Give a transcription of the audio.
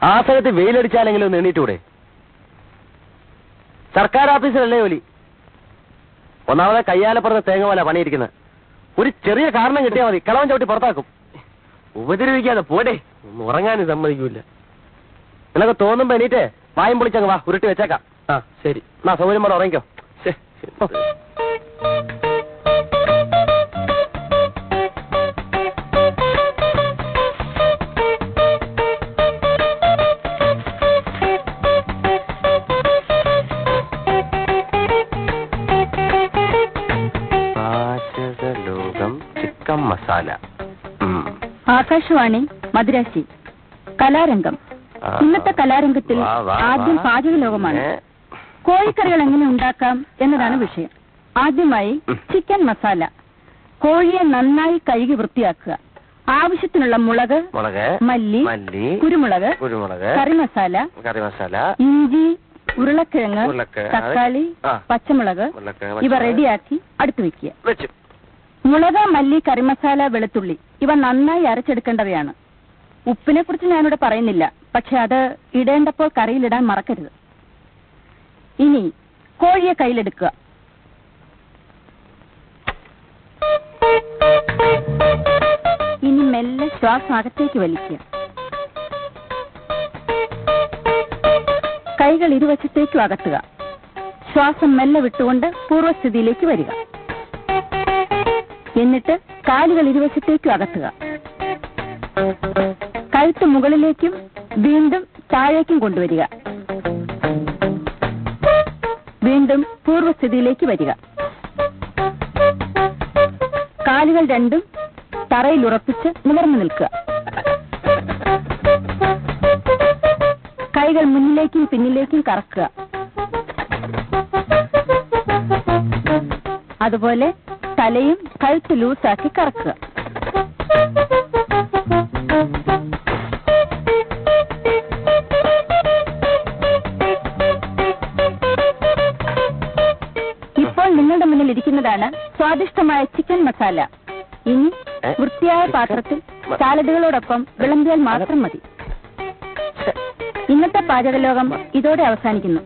ആ സ്ഥലത്ത് വെയിലടിച്ചാലെങ്കിലും ഒന്ന് എണീറ്റൂടെ? സർക്കാർ ഓഫീസിലല്ലേ ജോലി? ഒന്നാമതെ കയ്യാലപ്പുറത്ത് തേങ്ങ പോലെ പണിയിരിക്കുന്നത്. ഒരു ചെറിയ കാരണം കിട്ടിയാൽ മതി, കളവൻ ചവിട്ടി പുറത്താക്കും. ഉപദ്രവിക്കാതെ പോടെ, ഒന്നും ഉറങ്ങാനും സമ്മതിക്കൂല. നിനക്ക് തോന്നുമ്പോ എണീറ്റ് വായും പൊളിച്ചങ്ങ് വാ, ഉരുട്ടി വെച്ചേക്കാം. ആ ശരി, എന്നാ സൗകര്യം പോലെ ഉറങ്ങിക്കോ. പാചകലോകം ചിക്കൻ മസാല. ആകാശവാണി മദ്രാസി. കലാരംഗം. ഇന്നത്തെ കലാരംഗത്തിൽ ആദ്യം പാചകലോകമാണ്. കോഴിക്കറികൾ എങ്ങനെ ഉണ്ടാക്കാം എന്നതാണ് വിഷയം. ആദ്യമായി ചിക്കൻ മസാല. കോഴിയെ നന്നായി കഴുകി വൃത്തിയാക്കുക. ആവശ്യത്തിനുള്ള മുളക്, മല്ലി, കുരുമുളക്, കറി മസാല, ഇഞ്ചി, ഉരുളക്കിഴങ്ങ്, തക്കാളി, പച്ചമുളക് ഇവ റെഡിയാക്കി അടുത്ത് വെക്കുക. മുളക്, മല്ലി, കറിമസാല, വെളുത്തുള്ളി ഇവ നന്നായി അരച്ചെടുക്കേണ്ടവയാണ്. ഉപ്പിനെ കുറിച്ച് ഞാനിവിടെ പറയുന്നില്ല, പക്ഷെ അത് ഇടേണ്ടപ്പോൾ കറിയിലിടാൻ മറക്കരുത്. ഇനി കോഴിയെ കയ്യിലെടുക്കുക. ഇനി മെല്ലെ ശ്വാസം അകത്തേക്ക് വലിക്കുക. കൈകൾ ഇരുവശത്തേക്കും അകത്തുക. ശ്വാസം മെല്ലെ വിട്ടുകൊണ്ട് പൂർവ്വസ്ഥിതിയിലേക്ക് വരിക. എന്നിട്ട് കാലുകൾ ഇരുവശത്തേക്കും അകത്തുക. കഴുത്ത് മുകളിലേക്കും വീണ്ടും താഴേക്കും കൊണ്ടുവരിക. വീണ്ടും പൂർവ്വസ്ഥിതിയിലേക്ക് വരിക. കാലുകൾ രണ്ടും തറയിൽ ഉറപ്പിച്ച് നിവർന്നു നിൽക്കുക. കൈകൾ മുന്നിലേക്കും പിന്നിലേക്കും കറക്കുക. അതുപോലെ തലയും കഴുത്ത് ലൂസാക്കി കറക്കുക. ഇപ്പോൾ നിങ്ങളുടെ മുന്നിൽ ഇരിക്കുന്നതാണ് സ്വാദിഷ്ടമായ ചിക്കൻ മസാല. ഇനി വൃത്തിയായ പാത്രത്തിൽ സാലഡുകളോടൊപ്പം വിളമ്പിയാൽ മാത്രം മതി. ഇന്നത്തെ പാചകലോകം ഇതോടെ അവസാനിക്കുന്നു.